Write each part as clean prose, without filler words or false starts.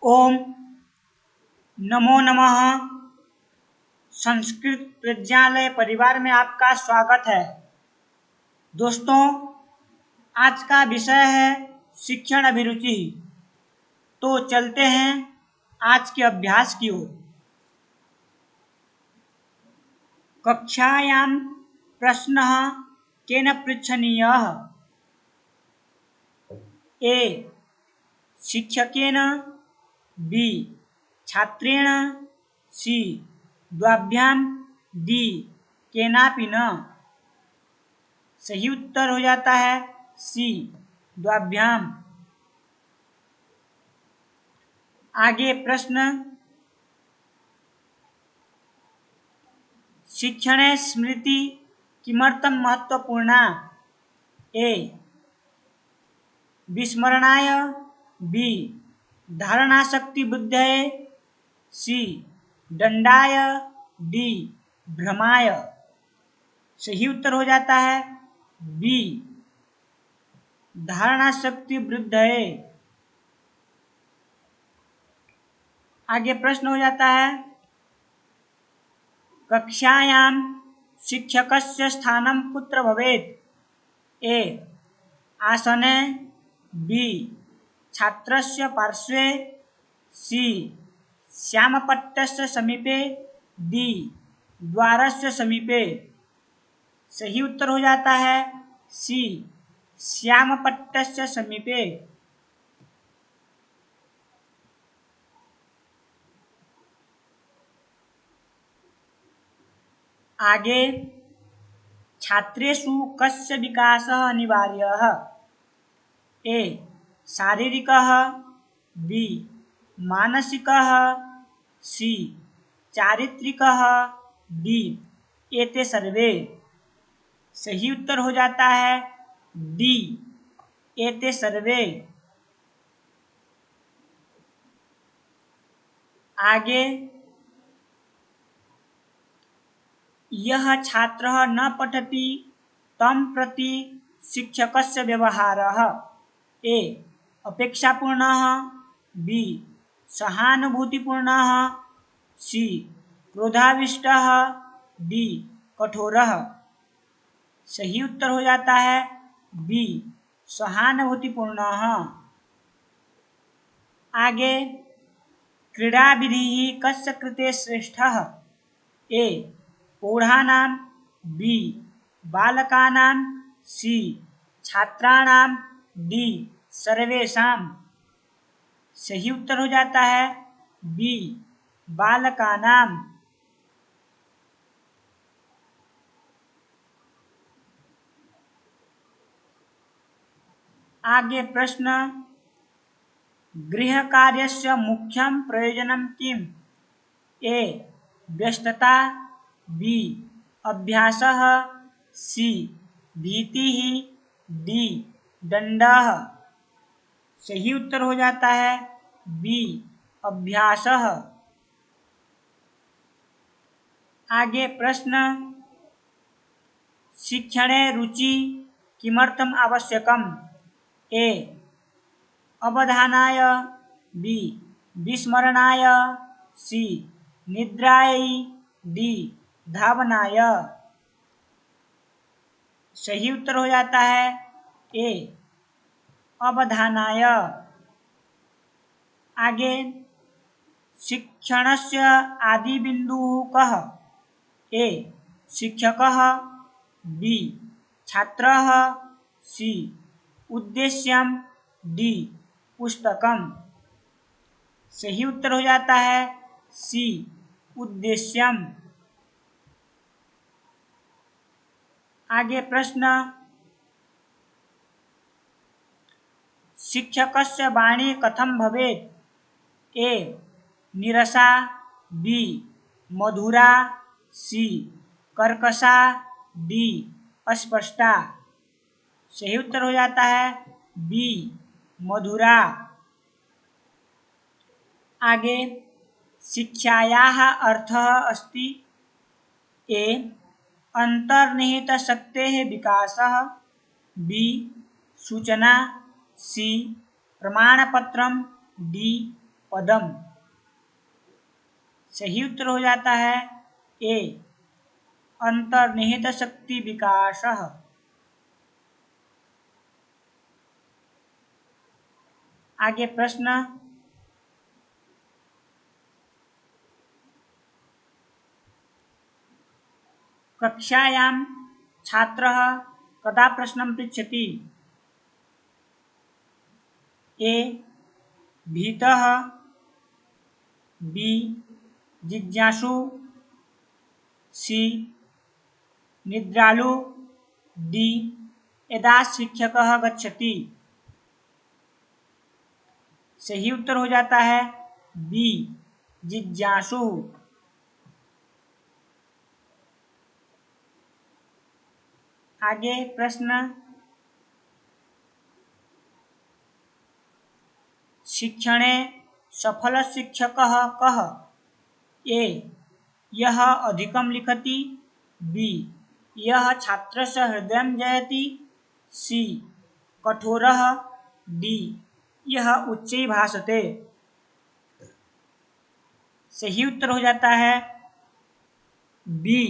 ओम नमो नमः। संस्कृत विद्यालय परिवार में आपका स्वागत है। दोस्तों, आज का विषय है शिक्षण अभिरुचि। तो चलते हैं आज के अभ्यास की ओर। कक्षायां प्रश्नः केन पृच्छनीयः? ए शिक्षकेन, बी छात्रेण, सी द्वाभ्यां, डी केनापि न। सही उत्तर हो जाता है सी द्वाभ्यां। आगे प्रश्न, शिक्षणे स्मृति किमर्थं महत्वपूर्णा? ए विस्मरणाय, बी धारणाशक्ति बुद्धये, सी दंडाय, डी भ्रमाय। सही उत्तर हो जाता है बी धारणाशक्ति वृद्धये। आगे प्रश्न हो जाता है, कक्षायां शिक्षकस्य स्थानं कुत्र भवेत्? ए आसने, बी छात्रस्य पार्श्वे, सी श्यामपट्टस्य समीपे, डी द्वारस्य समीपे। सही उत्तर हो जाता है सी श्यामपट्टस्य समीपे। आगे, छात्रेषु कस्य विकासः अनिवार्यः? ए शारीरिकः, बी मानसिकः, सी चारित्रिकः, डी एते सर्वे। सही उत्तर हो जाता है डी एते सर्वे। आगे, यः छात्रः न पठति तं प्रति शिक्षकस्य व्यवहारः? ए अपेक्षापूर्णः, बी सहानुभूतिपूर्णः, सी क्रोधाविष्टः, डी कठोरः। सही उत्तर हो जाता है बी सहानुभूतिपूर्णः। आगे, क्रीडाविधिः कस्य कृते श्रेष्ठः? ए प्रौढानां, बी बालकानां, सी छात्राणां, डी सर्वेषां। सही उत्तर हो जाता है बी बालकानां। आगे प्रश्न, गृहकार्यस्य मुख्यं प्रयोजनं किम्? ए व्यस्तता, बी अभ्यासः, सी भीतिः, डी दंडः। सही उत्तर हो जाता है बी अभ्यासः। आगे प्रश्न, शिक्षणे रुचि किमर्थम् आवश्यकम्? ए अवधानाय, बी विस्मरणाय, सी निद्रायै, डी धावनाय। सही उत्तर हो जाता है ए अवधानाय। आगे, शिक्षणस्य आदिबिन्दुः कः? ए शिक्षकः, बी छात्रः, सी उद्देश्यं, डी पुस्तकम्। सही उत्तर हो जाता है सी उद्देश्यम। आगे प्रश्न, शिक्षकस्य वाणी कथं भवेत्? ए नीरसा, बी मधुरा, सी कर्कशा, डी अस्पष्टा। सही उत्तर हो जाता है बी मधुरा। आगे, शिक्षायाः अर्थः अस्ति? ए अंतर्निहितशक्तेः विकासः, बी सूचना, सी प्रमाणपत्रं, डी पदम। सही उत्तर हो जाता है ए अंतर्निहित शक्ति विकासः। आगे प्रश्न कक्षायां छात्रः कदा प्रश्नं पृच्छति? ए भीतः, बी जिज्ञासु, सी निद्रालु, डी यदा शिक्षकः गच्छति। सही उत्तर हो जाता है बी जिज्ञासु। आगे प्रश्न शिक्षणे सफल शिक्षकः कः? ए यः अधिकं लिखति, बी यः छात्रस्य हृदयं जयति, सी कठोरः, डी यः उच्चैः भाषते। सही उत्तर हो जाता है बी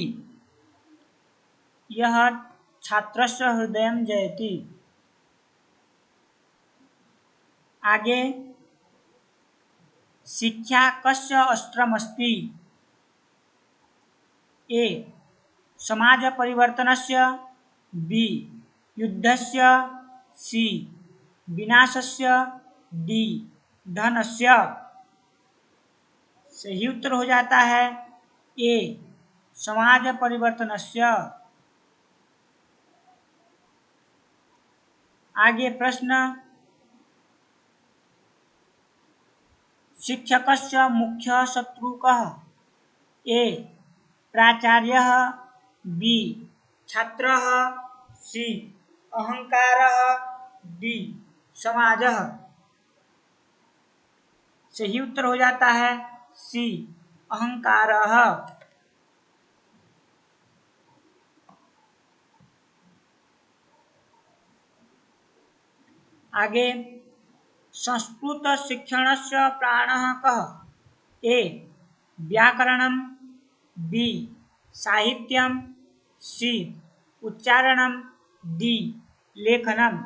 यः छात्रस्य हृदयं जयति। आगे शिक्षा कस्य अस्त्रमस्ति? ए समाज परिवर्तनस्य, बी युद्धस्य, सी विनाशस्य, डी धनस्य। सही उत्तर हो जाता है ए समाज परिवर्तनस्य। आगे प्रश्न शिक्षकस्य मुख्य शत्रु कः? ए प्राचार्यः, बी छात्रः, सी अहंकारः, डी समाजः। सही उत्तर हो जाता है सी अहंकारः। आगे संस्कृत शिक्षणस्य प्राणः कः? ए व्याकरणं, बी साहित्यं, सी उच्चारणं, डी लेखनम।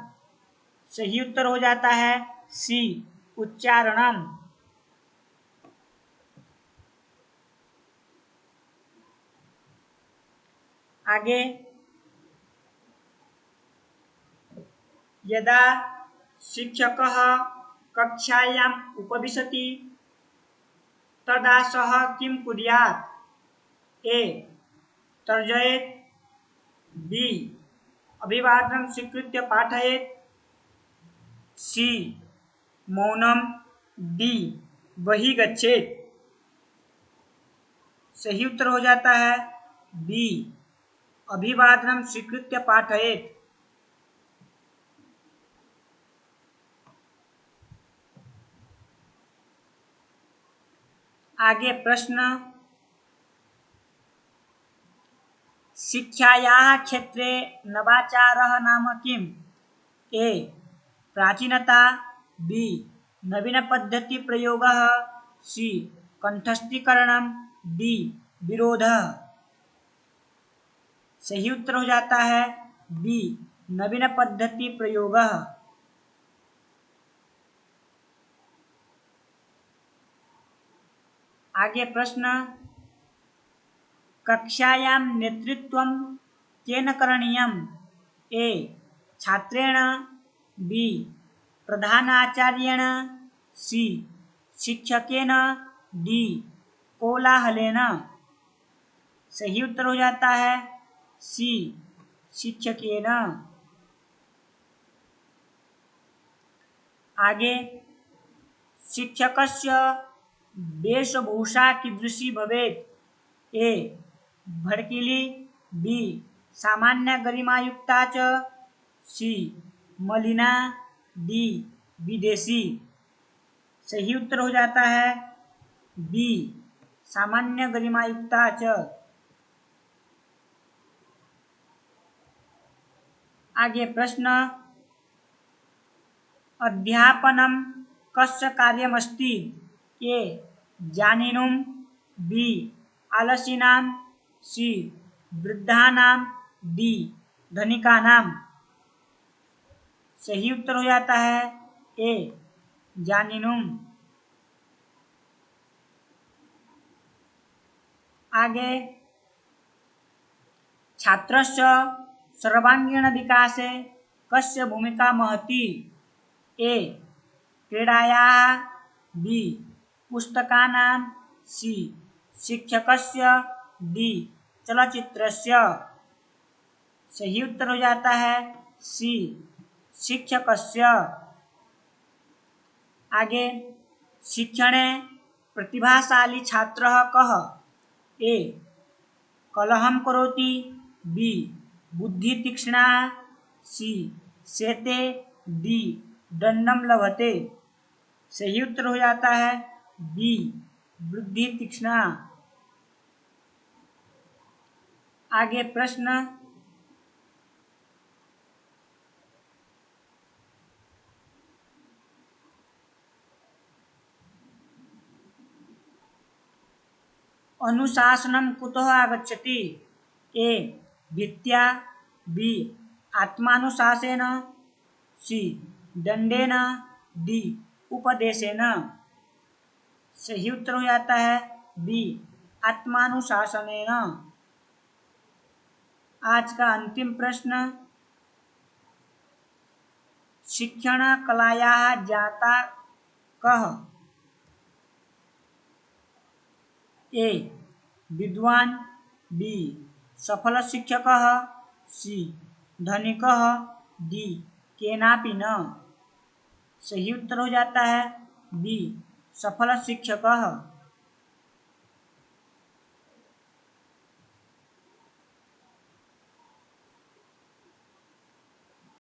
सही उत्तर हो जाता है सी उच्चारणम। आगे यदा शिक्षकः कक्षायाम् उपविशति तदा सः किं कुर्यात्? ए तर्जयेत्, बी अभिवादनं स्वीकृत्य पाठयेत्, सी मौनं, डी बहिः गच्छेत्। सही उत्तर हो जाता है बी अभिवादनं स्वीकृत्य पाठयेत्। आगे प्रश्न शिक्षायाः क्षेत्रे नवाचारः नाम किम्? ए प्राचीनता, बी नवीनपद्धतिप्रयोगः, सी कंठस्थीकरणं, डी विरोधः। सही उत्तर हो जाता है बी नवीनपद्धतिप्रयोगः। आगे प्रश्न कक्षायां नेतृत्वं केन करणीयम्? ए छात्रेण, बी प्रधानाचार्येण, सी शिक्षकेन, डी कोलाहलेन। सही उत्तर हो जाता है सी शिक्षकेन। आगे शिक्षकस्य वेशभूषा कीदृशी भवेत्? ए भड़कीली, बी सामान्य गरिमायुक्ता च, सी मलिना, डी विदेशी। सही उत्तर हो जाता है बी सामान्य गरिमायुक्ता च। आगे प्रश्न अध्यापनं कस्य कार्यमस्ति? ए जानिनुम, बी आलसीनाम, सी वृद्धानाम, डी धनिकानाम। सही उत्तर हो जाता है ए जानिनुम। आगे छात्रस्य सर्वांगीण विकासे कस्य भूमिका महती? ए क्रीडायाः, बी पुस्तकानां, सी शिक्षकस्य, डी चलचित्रस्य। सही उत्तर हो जाता है सी शिक्षकस्य। आगे शिक्षणे प्रतिभाशाली छात्रः कः? ए कलहं करोति, बी बुद्धितीक्ष्णा, सी शेते, डी दंडम लभते। सही उत्तर हो जाता है बी बुद्धितीक्ष्णा। आगे प्रश्न अनुशासनं कुतः आगच्छति? ए भीत्या, बी आत्मानुशासेन, सी दंडेन, डी उपदेशेन। सही उत्तर हो जाता है बी आत्मानुशासनेन। आज का अंतिम प्रश्न शिक्षण कलायाः जाता कः? ए विद्वान, बी सफल शिक्षकः, सी धनिकः, डी केनापि न। सही उत्तर हो जाता है बी सफल शिक्षकः।